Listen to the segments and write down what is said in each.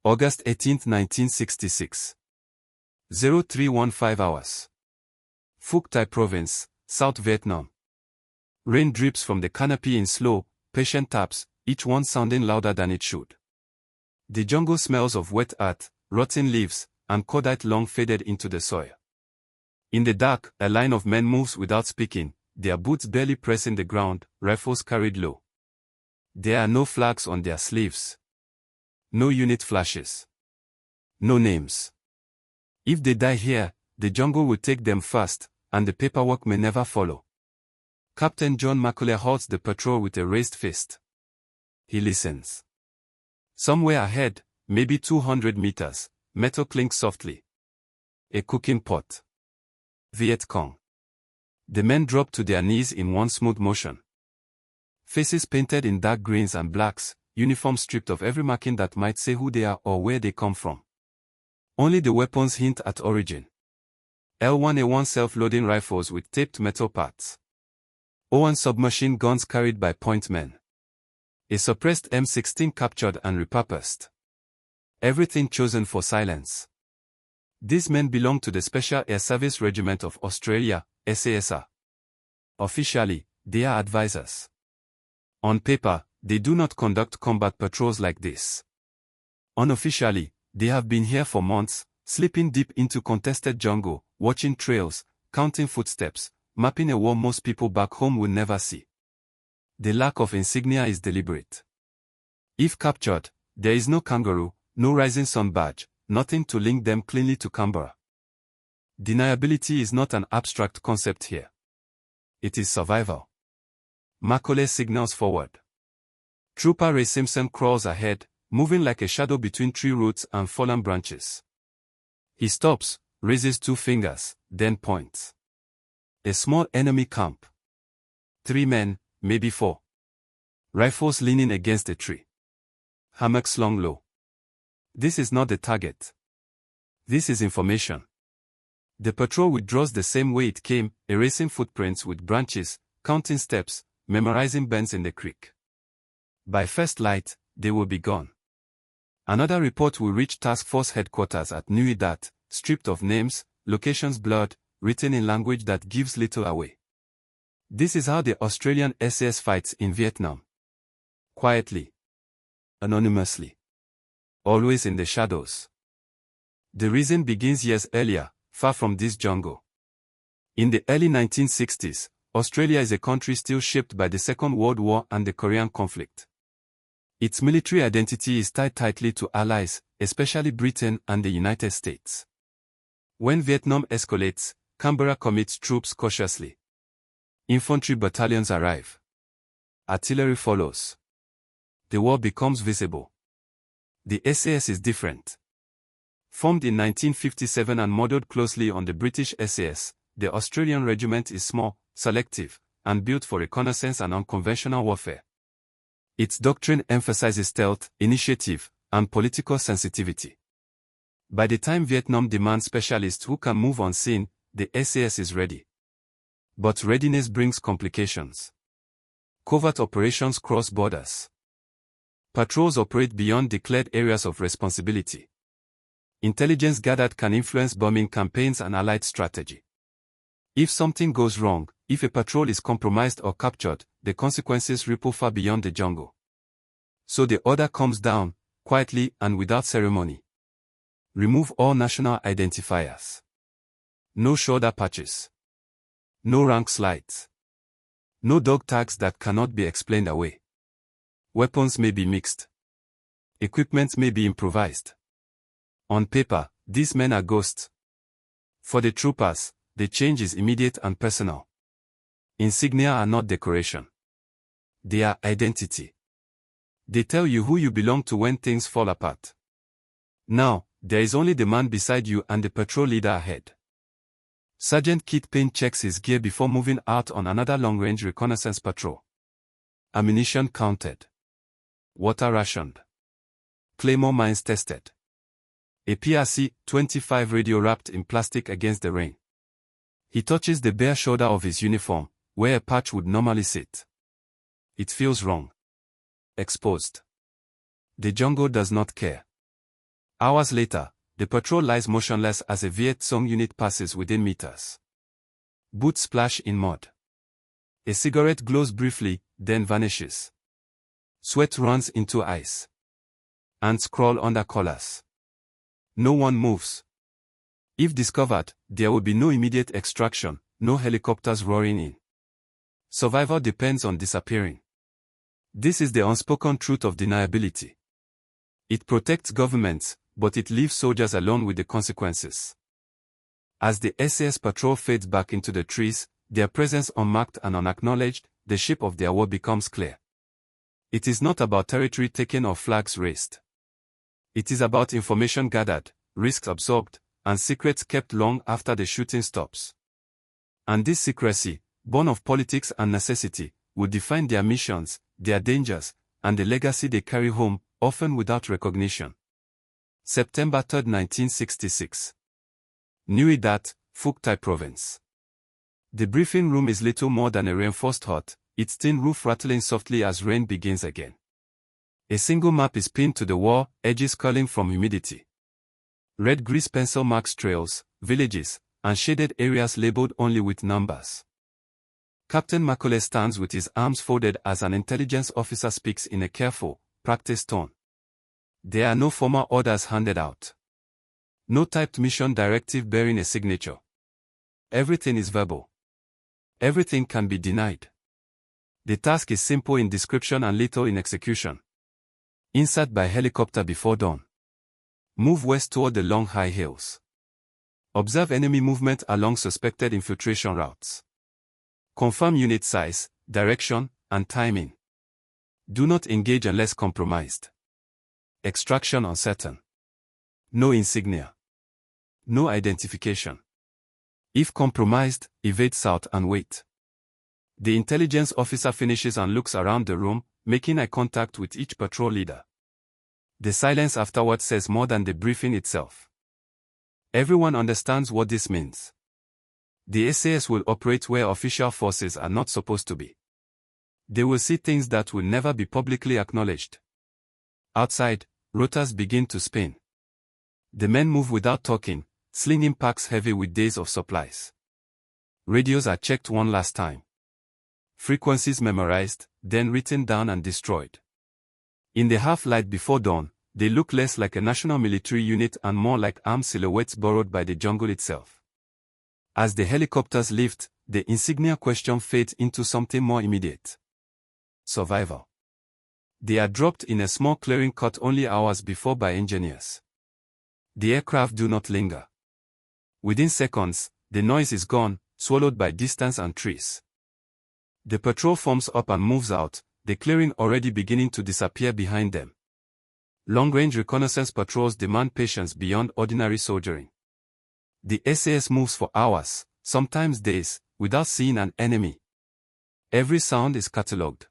August 18, 1966. 0315 hours. Phuoc Thi Province, South Vietnam. Rain drips from the canopy in slow, patient taps, each one sounding louder than it should. The jungle smells of wet earth, rotten leaves, and cordite long faded into the soil. In the dark, a line of men moves without speaking, their boots barely pressing the ground, rifles carried low. There are no flags on their sleeves. No unit flashes. No names. If they die here, the jungle will take them first, and the paperwork may never follow. Captain John Macaulay halts the patrol with a raised fist. He listens. Somewhere ahead, maybe 200 meters, metal clinks softly. A cooking pot. Viet Cong. The men drop to their knees in one smooth motion. Faces painted in dark greens and blacks, uniforms stripped of every marking that might say who they are or where they come from. Only the weapons hint at origin. L1A1 self-loading rifles with taped metal parts. O1 submachine guns carried by point men. A suppressed M16 captured and repurposed. Everything chosen for silence. These men belong to the Special Air Service Regiment of Australia, SAS. Officially, they are advisors. On paper, they do not conduct combat patrols like this. Unofficially, they have been here for months, slipping deep into contested jungle, watching trails, counting footsteps, mapping a war most people back home will never see. The lack of insignia is deliberate. If captured, there is no kangaroo, no rising sun badge, nothing to link them cleanly to Canberra. Deniability is not an abstract concept here. It is survival. Macaulay signals forward. Trooper Ray Simpson crawls ahead, moving like a shadow between tree roots and fallen branches. He stops, raises 2 fingers, then points. A small enemy camp. 3 men, maybe 4. Rifles leaning against a tree. Hammocks slung low. This is not the target. This is information. The patrol withdraws the same way it came, erasing footprints with branches, counting steps, memorizing bends in the creek. By first light, they will be gone. Another report will reach Task Force headquarters at Nui Dat, stripped of names, locations blurred, written in language that gives little away. This is how the Australian SAS fights in Vietnam. Quietly. Anonymously. Always in the shadows. The reason begins years earlier, far from this jungle. In the early 1960s, Australia is a country still shaped by the Second World War and the Korean conflict. Its military identity is tied tightly to allies, especially Britain and the United States. When Vietnam escalates, Canberra commits troops cautiously. Infantry battalions arrive. Artillery follows. The war becomes visible. The SAS is different. Formed in 1957 and modeled closely on the British SAS, the Australian regiment is small, selective, and built for reconnaissance and unconventional warfare. Its doctrine emphasizes stealth, initiative, and political sensitivity. By the time Vietnam demands specialists who can move unseen, the SAS is ready. But readiness brings complications. Covert operations cross borders. Patrols operate beyond declared areas of responsibility. Intelligence gathered can influence bombing campaigns and allied strategy. If something goes wrong, if a patrol is compromised or captured, the consequences ripple far beyond the jungle. So the order comes down, quietly and without ceremony. Remove all national identifiers. No shoulder patches. No rank slides. No dog tags that cannot be explained away. Weapons may be mixed. Equipment may be improvised. On paper, these men are ghosts. For the troopers, the change is immediate and personal. Insignia are not decoration. They are identity. They tell you who you belong to when things fall apart. Now, there is only the man beside you and the patrol leader ahead. Sergeant Kit Payne checks his gear before moving out on another long-range reconnaissance patrol. Ammunition counted. Water rationed. Claymore mines tested. A PRC-25 radio wrapped in plastic against the rain. He touches the bare shoulder of his uniform, where a patch would normally sit. It feels wrong. Exposed. The jungle does not care. Hours later, the patrol lies motionless as a Viet Cong unit passes within meters. Boots splash in mud. A cigarette glows briefly, then vanishes. Sweat runs into eyes. Ants crawl under collars. No one moves. If discovered, there will be no immediate extraction, no helicopters roaring in. Survival depends on disappearing. This is the unspoken truth of deniability. It protects governments, but it leaves soldiers alone with the consequences. As the SAS patrol fades back into the trees, their presence unmarked and unacknowledged, the shape of their war becomes clear. It is not about territory taken or flags raised. It is about information gathered, risks absorbed, and secrets kept long after the shooting stops. And this secrecy, born of politics and necessity, will define their missions, their dangers, and the legacy they carry home, often without recognition. September 3, 1966. Nui Dat, Phuc Thai Province. The briefing room is little more than a reinforced hut, its tin roof rattling softly as rain begins again. A single map is pinned to the wall, edges curling from humidity. Red grease pencil marks trails, villages, and shaded areas labeled only with numbers. Captain Macaulay stands with his arms folded as an intelligence officer speaks in a careful, practiced tone. There are no formal orders handed out. No typed mission directive bearing a signature. Everything is verbal. Everything can be denied. The task is simple in description and lethal in execution. Insert by helicopter before dawn. Move west toward the long high hills. Observe enemy movement along suspected infiltration routes. Confirm unit size, direction, and timing. Do not engage unless compromised. Extraction uncertain. No insignia. No identification. If compromised, evade south and wait. The intelligence officer finishes and looks around the room, making eye contact with each patrol leader. The silence afterward says more than the briefing itself. Everyone understands what this means. The SAS will operate where official forces are not supposed to be. They will see things that will never be publicly acknowledged. Outside, rotors begin to spin. The men move without talking, slinging packs heavy with days of supplies. Radios are checked one last time. Frequencies memorized, then written down and destroyed. In the half-light before dawn, they look less like a national military unit and more like armed silhouettes borrowed by the jungle itself. As the helicopters lift, the insignia question fades into something more immediate. Survival. They are dropped in a small clearing cut only hours before by engineers. The aircraft do not linger. Within seconds, the noise is gone, swallowed by distance and trees. The patrol forms up and moves out, the clearing already beginning to disappear behind them. Long-range reconnaissance patrols demand patience beyond ordinary soldiering. The SAS moves for hours, sometimes days, without seeing an enemy. Every sound is catalogued.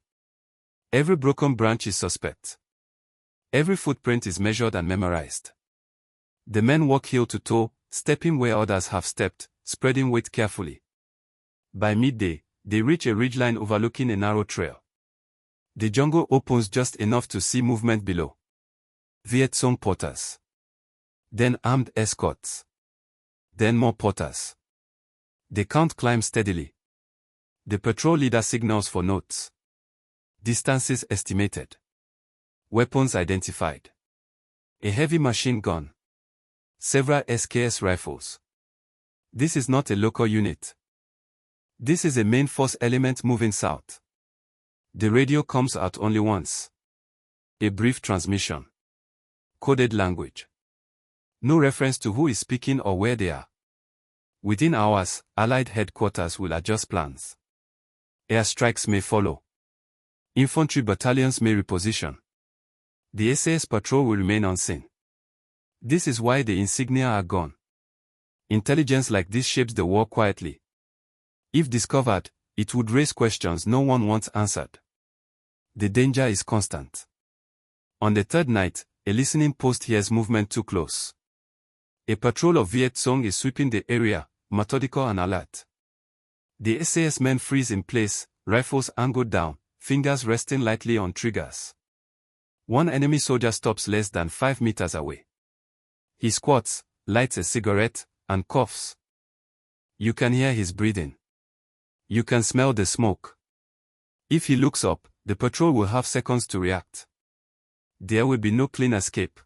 Every broken branch is suspect. Every footprint is measured and memorized. The men walk heel to toe, stepping where others have stepped, spreading weight carefully. By midday, they reach a ridgeline overlooking a narrow trail. The jungle opens just enough to see movement below. Viet Cong porters. Then armed escorts. Then more porters. The count climbs steadily. The patrol leader signals for notes. Distances estimated. Weapons identified. A heavy machine gun. Several SKS rifles. This is not a local unit. This is a main force element moving south. The radio comes out only once. A brief transmission. Coded language. No reference to who is speaking or where they are. Within hours, Allied headquarters will adjust plans. Airstrikes may follow. Infantry battalions may reposition. The SAS patrol will remain unseen. This is why the insignia are gone. Intelligence like this shapes the war quietly. If discovered, it would raise questions no one wants answered. The danger is constant. On the third night, a listening post hears movement too close. A patrol of Viet Cong is sweeping the area, methodical and alert. The SAS men freeze in place, rifles angled down, fingers resting lightly on triggers. One enemy soldier stops less than 5 meters away. He squats, lights a cigarette, and coughs. You can hear his breathing. You can smell the smoke. If he looks up, the patrol will have seconds to react. There will be no clean escape.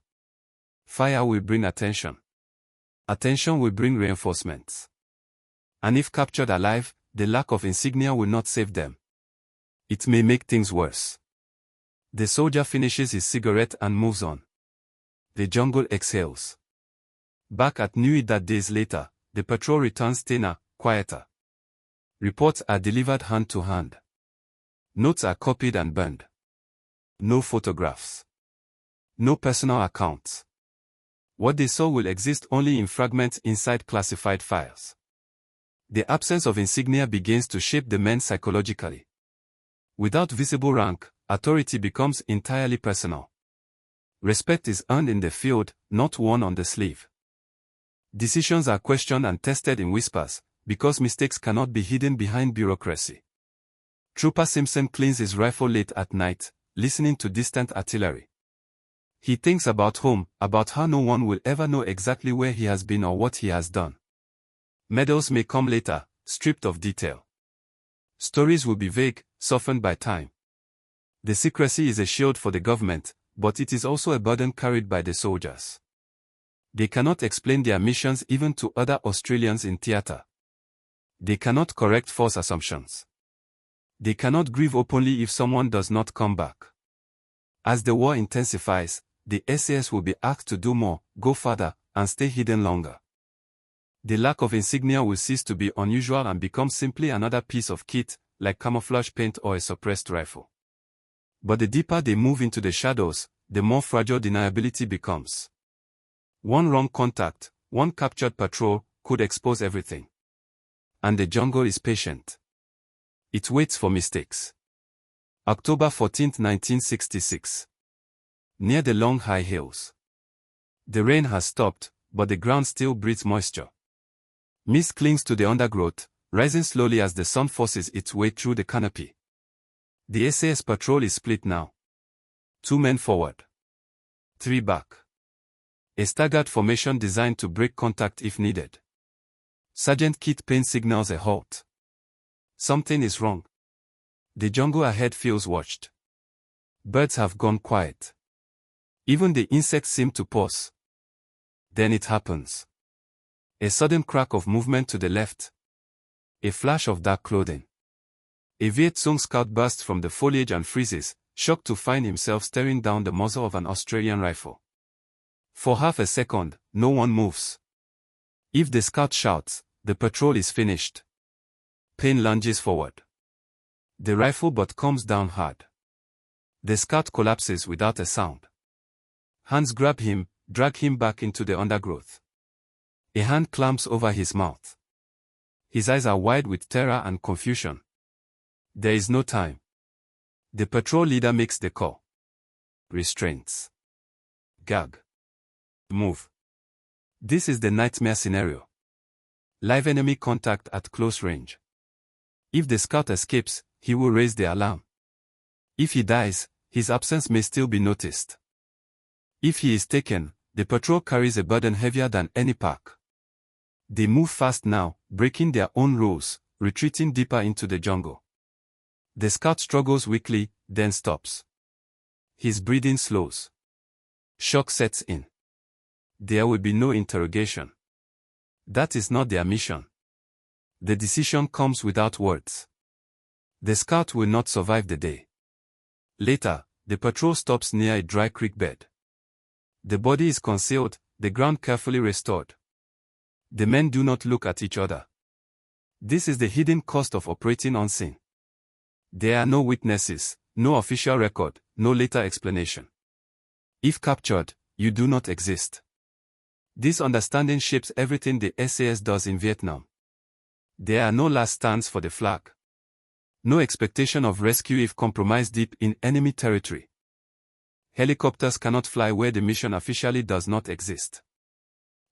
Fire will bring attention. Attention will bring reinforcements. And if captured alive, the lack of insignia will not save them. It may make things worse. The soldier finishes his cigarette and moves on. The jungle exhales. Back at Nui days later, the patrol returns thinner, quieter. Reports are delivered hand to hand. Notes are copied and burned. No photographs. No personal accounts. What they saw will exist only in fragments inside classified files. The absence of insignia begins to shape the men psychologically. Without visible rank, authority becomes entirely personal. Respect is earned in the field, not worn on the sleeve. Decisions are questioned and tested in whispers, because mistakes cannot be hidden behind bureaucracy. Trooper Simpson cleans his rifle late at night, listening to distant artillery. He thinks about home, about how no one will ever know exactly where he has been or what he has done. Medals may come later, stripped of detail. Stories will be vague, softened by time. The secrecy is a shield for the government, but it is also a burden carried by the soldiers. They cannot explain their missions even to other Australians in theatre. They cannot correct false assumptions. They cannot grieve openly if someone does not come back. As the war intensifies, the SAS will be asked to do more, go further, and stay hidden longer. The lack of insignia will cease to be unusual and become simply another piece of kit, like camouflage paint or a suppressed rifle. But the deeper they move into the shadows, the more fragile deniability becomes. One wrong contact, one captured patrol, could expose everything. And the jungle is patient. It waits for mistakes. October 14, 1966. Near the long high hills. The rain has stopped, but the ground still breathes moisture. Mist clings to the undergrowth, rising slowly as the sun forces its way through the canopy. The SAS patrol is split now. 2 men forward. 3 back. A staggered formation designed to break contact if needed. Sergeant Kit Payne signals a halt. Something is wrong. The jungle ahead feels watched. Birds have gone quiet. Even the insects seem to pause. Then it happens. A sudden crack of movement to the left. A flash of dark clothing. A Viet Cong scout bursts from the foliage and freezes, shocked to find himself staring down the muzzle of an Australian rifle. For half a second, no one moves. If the scout shouts, the patrol is finished. Payne lunges forward. The rifle butt comes down hard. The scout collapses without a sound. Hands grab him, drag him back into the undergrowth. A hand clamps over his mouth. His eyes are wide with terror and confusion. There is no time. The patrol leader makes the call. Restraints. Gag. Move. This is the nightmare scenario. Live enemy contact at close range. If the scout escapes, he will raise the alarm. If he dies, his absence may still be noticed. If he is taken, the patrol carries a burden heavier than any pack. They move fast now, breaking their own rules, retreating deeper into the jungle. The scout struggles weakly, then stops. His breathing slows. Shock sets in. There will be no interrogation. That is not their mission. The decision comes without words. The scout will not survive the day. Later, the patrol stops near a dry creek bed. The body is concealed, the ground carefully restored. The men do not look at each other. This is the hidden cost of operating unseen. There are no witnesses, no official record, no later explanation. If captured, you do not exist. This understanding shapes everything the SAS does in Vietnam. There are no last stands for the flag. No expectation of rescue if compromised deep in enemy territory. Helicopters cannot fly where the mission officially does not exist.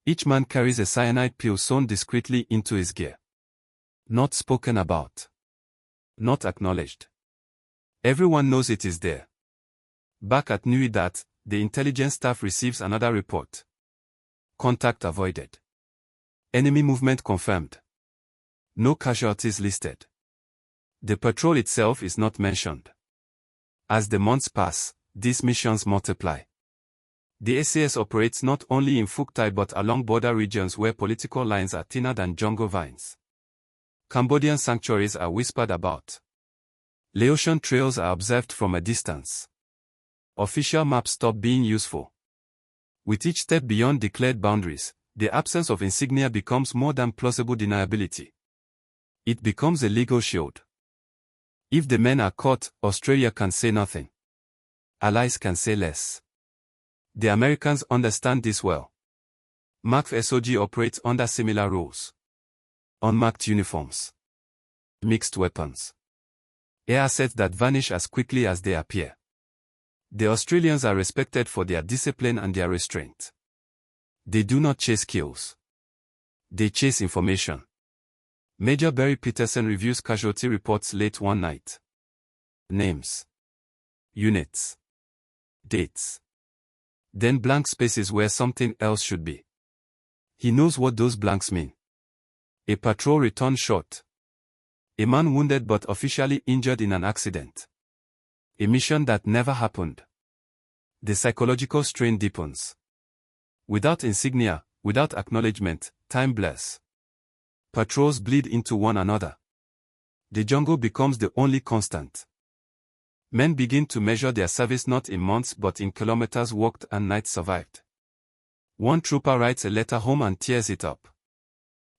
Each man carries a cyanide pill sewn discreetly into his gear. Not spoken about. Not acknowledged. Everyone knows it is there. Back at Nui, the intelligence staff receives another report. Contact avoided. Enemy movement confirmed. No casualties listed. The patrol itself is not mentioned. As the months pass, these missions multiply. The SAS operates not only in Phuoc but along border regions where political lines are thinner than jungle vines. Cambodian sanctuaries are whispered about. Laotian trails are observed from a distance. Official maps stop being useful. With each step beyond declared boundaries, the absence of insignia becomes more than plausible deniability. It becomes a legal shield. If the men are caught, Australia can say nothing. Allies can say less. The Americans understand this well. Marked SOG operates under similar rules. Unmarked uniforms. Mixed weapons. Air assets that vanish as quickly as they appear. The Australians are respected for their discipline and their restraint. They do not chase kills. They chase information. Major Barry Peterson reviews casualty reports late one night. Names. Units. Dates. Then blank spaces where something else should be. He knows what those blanks mean. A patrol returned short. A man wounded but officially injured in an accident. A mission that never happened. The psychological strain deepens. Without insignia, without acknowledgement, time blurs. Patrols bleed into one another. The jungle becomes the only constant. Men begin to measure their service not in months but in kilometers walked and nights survived. One trooper writes a letter home and tears it up.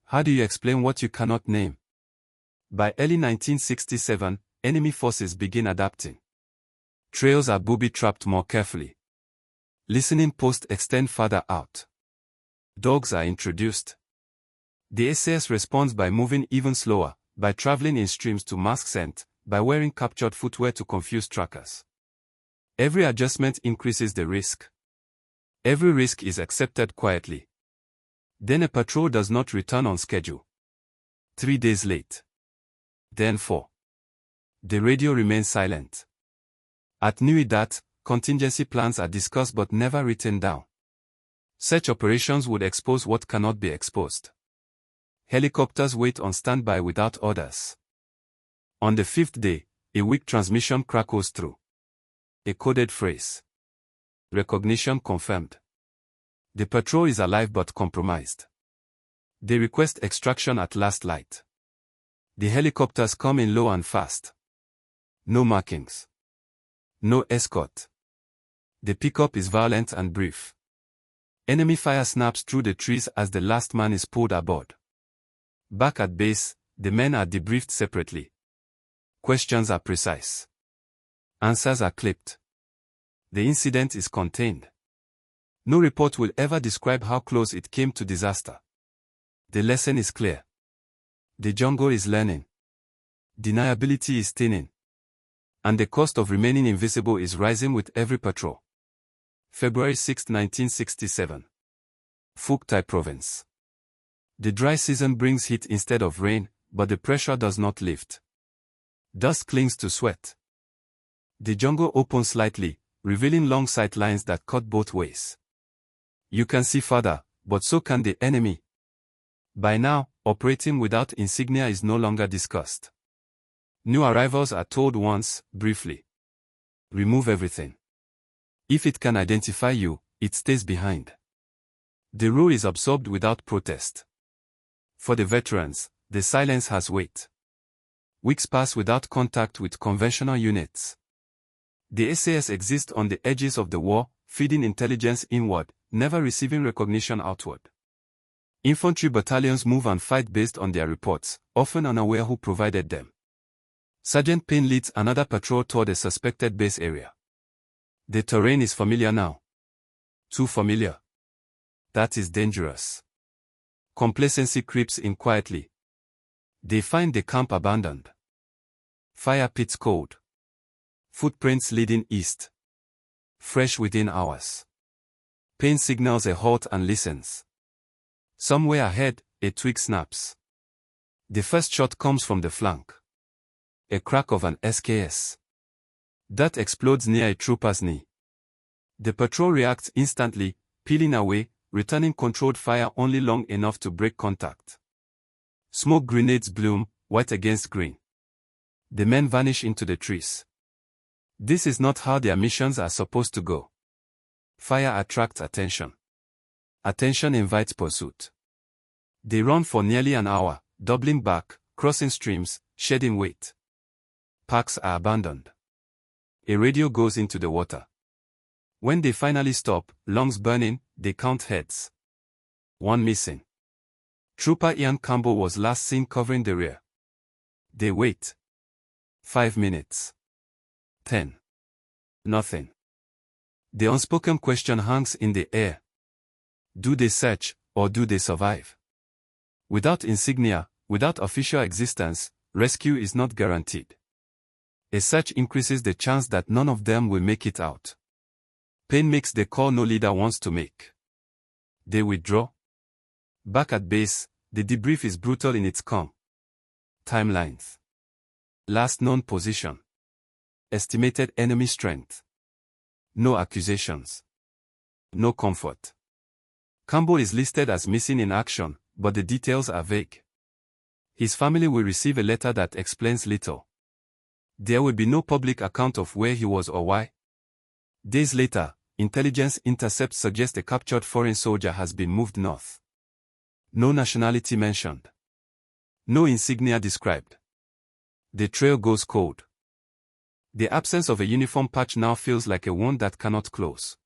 How do you explain what you cannot name? By early 1967, enemy forces begin adapting. Trails are booby-trapped more carefully. Listening posts extend farther out. Dogs are introduced. The SAS responds by moving even slower, by traveling in streams to mask scent, by wearing captured footwear to confuse trackers. Every adjustment increases the risk. Every risk is accepted quietly. Then a patrol does not return on schedule. 3 days late. Then 4. The radio remains silent. At Nuidat, contingency plans are discussed but never written down. Such operations would expose what cannot be exposed. Helicopters wait on standby without orders. On the 5th day, a weak transmission crackles through. A coded phrase. Recognition confirmed. The patrol is alive but compromised. They request extraction at last light. The helicopters come in low and fast. No markings. No escort. The pickup is violent and brief. Enemy fire snaps through the trees as the last man is pulled aboard. Back at base, the men are debriefed separately. Questions are precise. Answers are clipped. The incident is contained. No report will ever describe how close it came to disaster. The lesson is clear. The jungle is learning. Deniability is thinning. And the cost of remaining invisible is rising with every patrol. February 6, 1967. Phuoc Province. The dry season brings heat instead of rain, but the pressure does not lift. Dust clings to sweat. The jungle opens slightly, revealing long sight lines that cut both ways. You can see further, but so can the enemy. By now, operating without insignia is no longer discussed. New arrivals are told once, briefly. Remove everything. If it can identify you, it stays behind. The rule is absorbed without protest. For the veterans, the silence has weight. Weeks pass without contact with conventional units. The SAS exists on the edges of the war, feeding intelligence inward, never receiving recognition outward. Infantry battalions move and fight based on their reports, often unaware who provided them. Sergeant Payne leads another patrol toward a suspected base area. The terrain is familiar now. Too familiar. That is dangerous. Complacency creeps in quietly. They find the camp abandoned. Fire pits cold. Footprints leading east. Fresh within hours. Payne signals a halt and listens. Somewhere ahead, a twig snaps. The first shot comes from the flank. A crack of an SKS. That explodes near a trooper's knee. The patrol reacts instantly, peeling away, returning controlled fire only long enough to break contact. Smoke grenades bloom, white against green. The men vanish into the trees. This is not how their missions are supposed to go. Fire attracts attention. Attention invites pursuit. They run for nearly an hour, doubling back, crossing streams, shedding weight. Packs are abandoned. A radio goes into the water. When they finally stop, lungs burning, they count heads. One missing. Trooper Ian Campbell was last seen covering the rear. They wait. 5 minutes. 10. Nothing. The unspoken question hangs in the air. Do they search, or do they survive? Without insignia, without official existence, rescue is not guaranteed. A search increases the chance that none of them will make it out. Pain makes the call no leader wants to make. They withdraw. Back at base, the debrief is brutal in its calm. Timelines. Last known position. Estimated enemy strength. No accusations. No comfort. Campbell is listed as missing in action, but the details are vague. His family will receive a letter that explains little. There will be no public account of where he was or why. Days later, intelligence intercepts suggest a captured foreign soldier has been moved north. No nationality mentioned. No insignia described. The trail goes cold. The absence of a uniform patch now feels like a wound that cannot close.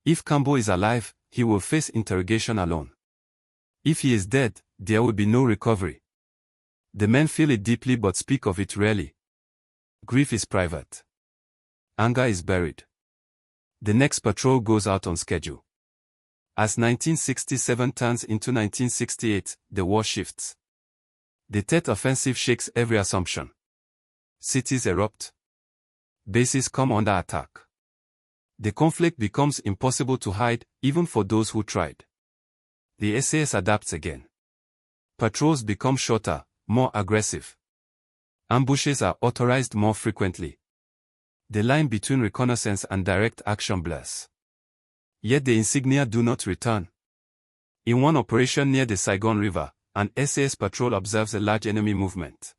If Campbell is alive, he will face interrogation alone. If he is dead, there will be no recovery. The men feel it deeply but speak of it rarely. Grief is private. Anger is buried. The next patrol goes out on schedule. As 1967 turns into 1968, the war shifts. The Tet Offensive shakes every assumption. Cities erupt. Bases come under attack. The conflict becomes impossible to hide, even for those who tried. The SAS adapts again. Patrols become shorter, more aggressive. Ambushes are authorized more frequently. The line between reconnaissance and direct action blurs. Yet the insignia do not return. In one operation near the Saigon River, an SAS patrol observes a large enemy movement.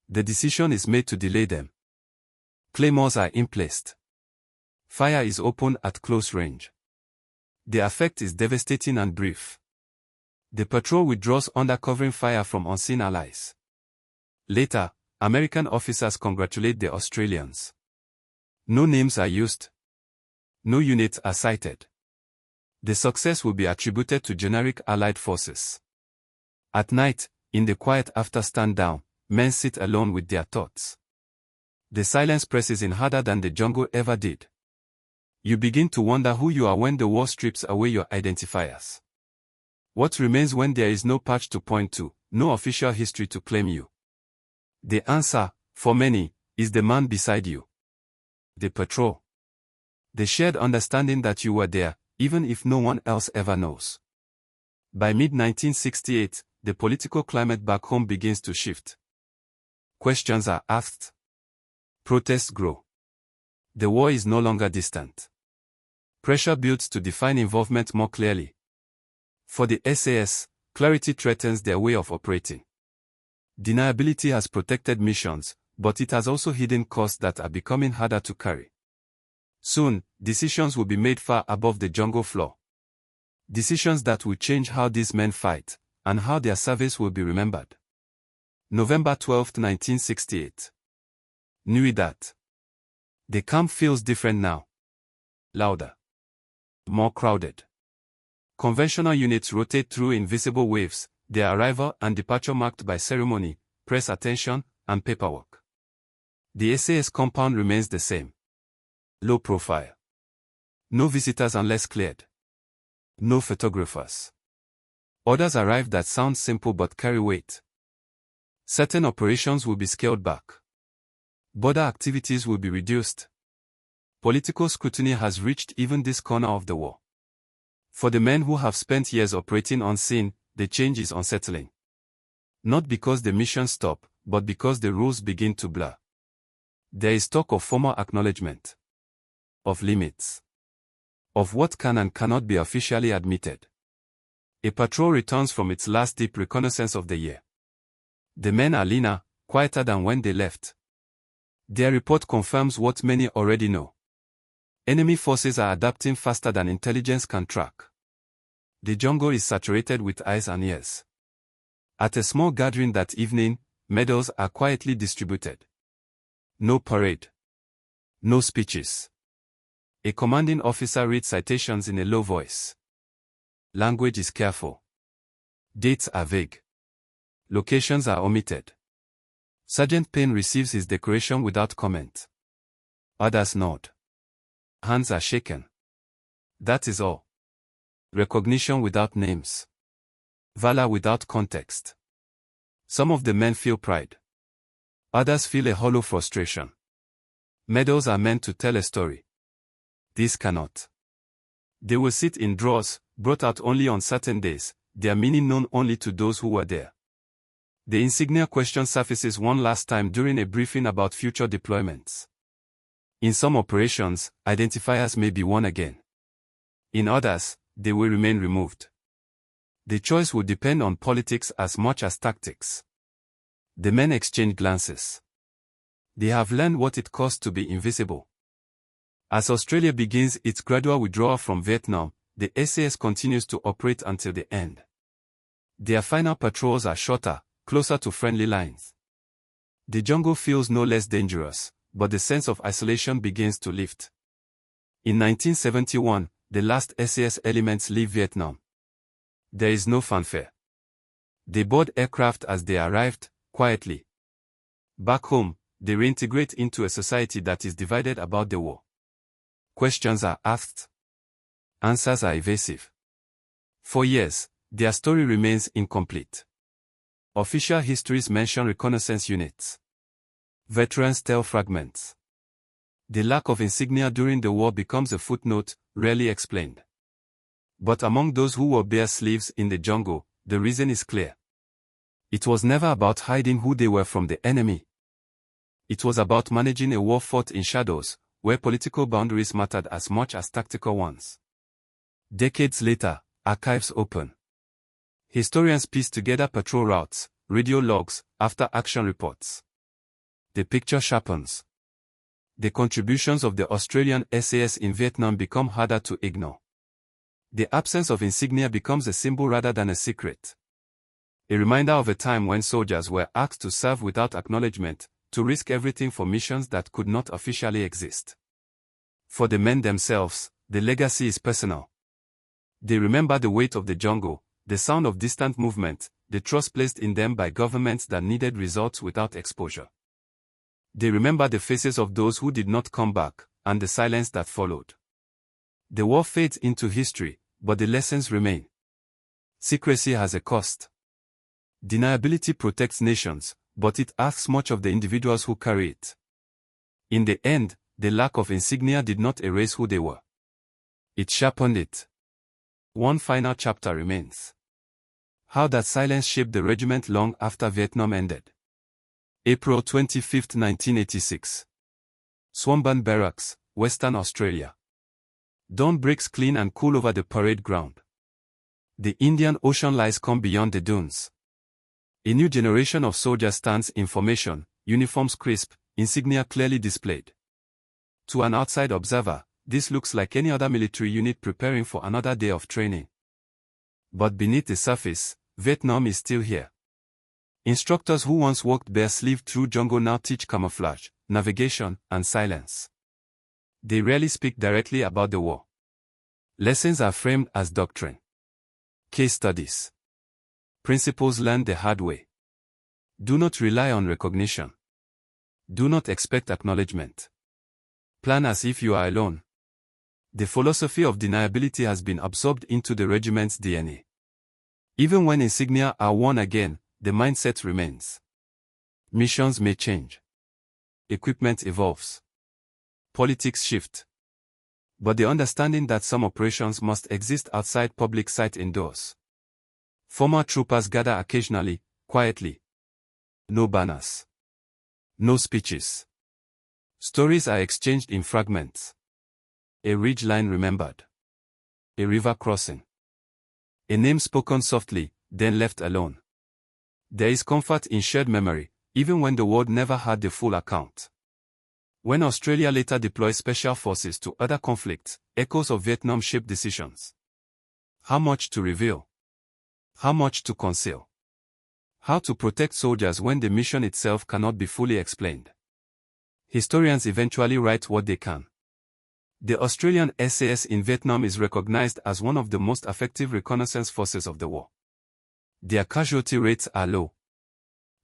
The decision is made to delay them. Claymores are emplaced. Fire is opened at close range. The effect is devastating and brief. The patrol withdraws under covering fire from unseen allies. Later, American officers congratulate the Australians. No names are used. No units are cited. The success will be attributed to generic Allied forces. At night, in the quiet after stand-down, men sit alone with their thoughts. The silence presses in harder than the jungle ever did. You begin to wonder who you are when the war strips away your identifiers. What remains when there is no patch to point to, no official history to claim you? The answer, for many, is the man beside you. The patrol. The shared understanding that you were there, even if no one else ever knows. By mid-1968, the political climate back home begins to shift. Questions are asked. Protests grow. The war is no longer distant. Pressure builds to define involvement more clearly. For the SAS, clarity threatens their way of operating. Deniability has protected missions, but it has also hidden costs that are becoming harder to carry. Soon, decisions will be made far above the jungle floor. Decisions that will change how these men fight, and how their service will be remembered. November 12, 1968. Knew that. The camp feels different now. Louder. More crowded. Conventional units rotate through invisible waves, their arrival and departure marked by ceremony, press attention, and paperwork. The SAS compound remains the same. Low profile. No visitors unless cleared. No photographers. Orders arrive that sound simple but carry weight. Certain operations will be scaled back. Border activities will be reduced. Political scrutiny has reached even this corner of the war. For the men who have spent years operating unseen, the change is unsettling. Not because the mission stops, but because the rules begin to blur. There is talk of formal acknowledgement. Of limits. of what can and cannot be officially admitted. A patrol returns from its last deep reconnaissance of the year. The men are leaner, quieter than when they left. Their report confirms what many already know. Enemy forces are adapting faster than intelligence can track. The jungle is saturated with eyes and ears. At a small gathering that evening, medals are quietly distributed. No parade. No speeches. A commanding officer reads citations in a low voice. Language is careful. Dates are vague. Locations are omitted. Sergeant Payne receives his decoration without comment. Others nod. Hands are shaken. That is all. Recognition without names. Valor without context. Some of the men feel pride. Others feel a hollow frustration. Medals are meant to tell a story. These cannot. They will sit in drawers, brought out only on certain days, their meaning known only to those who were there. The insignia question surfaces one last time during a briefing about future deployments. In some operations, identifiers may be worn again. In others, they will remain removed. The choice will depend on politics as much as tactics. The men exchange glances. They have learned what it costs to be invisible. As Australia begins its gradual withdrawal from Vietnam, the SAS continues to operate until the end. Their final patrols are shorter, closer to friendly lines. The jungle feels no less dangerous, but the sense of isolation begins to lift. In 1971, the last SAS elements leave Vietnam. There is no fanfare. They board aircraft as they arrived, quietly. Back home, they reintegrate into a society that is divided about the war. Questions are asked. Answers are evasive. For years, their story remains incomplete. Official histories mention reconnaissance units. Veterans tell fragments. The lack of insignia during the war becomes a footnote, rarely explained. But among those who wore bare sleeves in the jungle, the reason is clear. It was never about hiding who they were from the enemy. It was about managing a war fought in shadows, where political boundaries mattered as much as tactical ones. Decades later, archives open. Historians piece together patrol routes, radio logs, after-action reports. The picture sharpens. The contributions of the Australian SAS in Vietnam become harder to ignore. The absence of insignia becomes a symbol rather than a secret. A reminder of a time when soldiers were asked to serve without acknowledgement, to risk everything for missions that could not officially exist. For the men themselves, the legacy is personal. They remember the weight of the jungle, the sound of distant movement, the trust placed in them by governments that needed results without exposure. They remember the faces of those who did not come back, and the silence that followed. The war fades into history, but the lessons remain. Secrecy has a cost. Deniability protects nations, but it asks much of the individuals who carry it. In the end, the lack of insignia did not erase who they were. It sharpened it. One final chapter remains. How that silence shaped the regiment long after Vietnam ended. April 25, 1986. Swamburn Barracks, Western Australia. Dawn breaks clean and cool over the parade ground. The Indian Ocean lies come beyond the dunes. A new generation of soldiers stands in formation, uniforms crisp, insignia clearly displayed. To an outside observer, this looks like any other military unit preparing for another day of training. But beneath the surface, Vietnam is still here. Instructors who once walked bare-sleeved through jungle now teach camouflage, navigation, and silence. They rarely speak directly about the war. Lessons are framed as doctrine. Case studies. Principles learned the hard way. Do not rely on recognition. Do not expect acknowledgement. Plan as if you are alone. The philosophy of deniability has been absorbed into the regiment's DNA. Even when insignia are worn again, the mindset remains. Missions may change. Equipment evolves. Politics shift. But the understanding that some operations must exist outside public sight endures. Former troopers gather occasionally, quietly. No banners. No speeches. Stories are exchanged in fragments. A ridgeline remembered. a river crossing. A name spoken softly, then left alone. There is comfort in shared memory, even when the world never had the full account. When Australia later deployed special forces to other conflicts, echoes of Vietnam shaped decisions. How much to reveal? How much to conceal? How to protect soldiers when the mission itself cannot be fully explained? Historians eventually write what they can. The Australian SAS in Vietnam is recognized as one of the most effective reconnaissance forces of the war. Their casualty rates are low.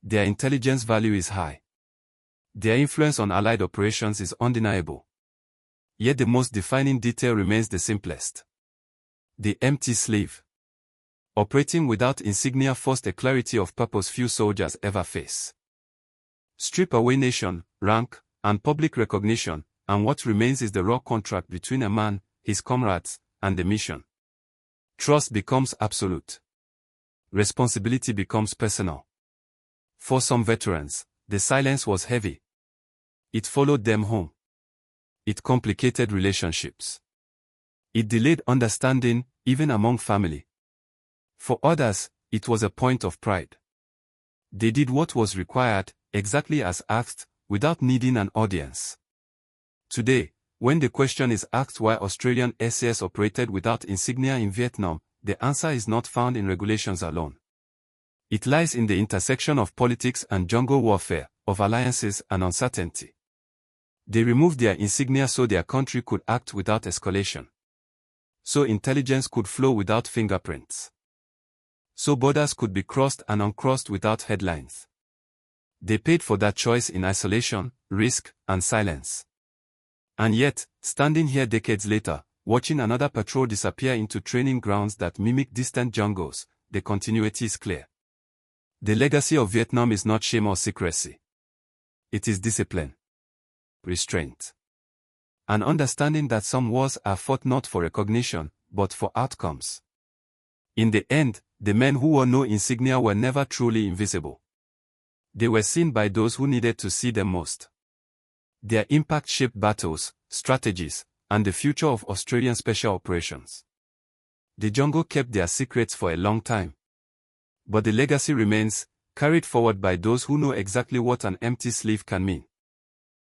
Their intelligence value is high. Their influence on Allied operations is undeniable. Yet the most defining detail remains the simplest. The empty sleeve. Operating without insignia forced a clarity of purpose few soldiers ever face. Strip away nation, rank, and public recognition, and what remains is the raw contract between a man, his comrades, and the mission. Trust becomes absolute. Responsibility becomes personal. For some veterans, the silence was heavy. It followed them home. It complicated relationships. It delayed understanding, even among family. For others, it was a point of pride. They did what was required, exactly as asked, without needing an audience. Today, when the question is asked why Australian SAS operated without insignia in Vietnam, the answer is not found in regulations alone. It lies in the intersection of politics and jungle warfare, of alliances and uncertainty. They removed their insignia so their country could act without escalation. So intelligence could flow without fingerprints. So borders could be crossed and uncrossed without headlines. They paid for that choice in isolation, risk, and silence. And yet, standing here decades later, watching another patrol disappear into training grounds that mimic distant jungles, the continuity is clear. The legacy of Vietnam is not shame or secrecy. It is discipline, restraint, and understanding that some wars are fought not for recognition, but for outcomes. In the end, the men who wore no insignia were never truly invisible. They were seen by those who needed to see them most. Their impact shaped battles, strategies, and the future of Australian special operations. The jungle kept their secrets for a long time. But the legacy remains, carried forward by those who know exactly what an empty sleeve can mean.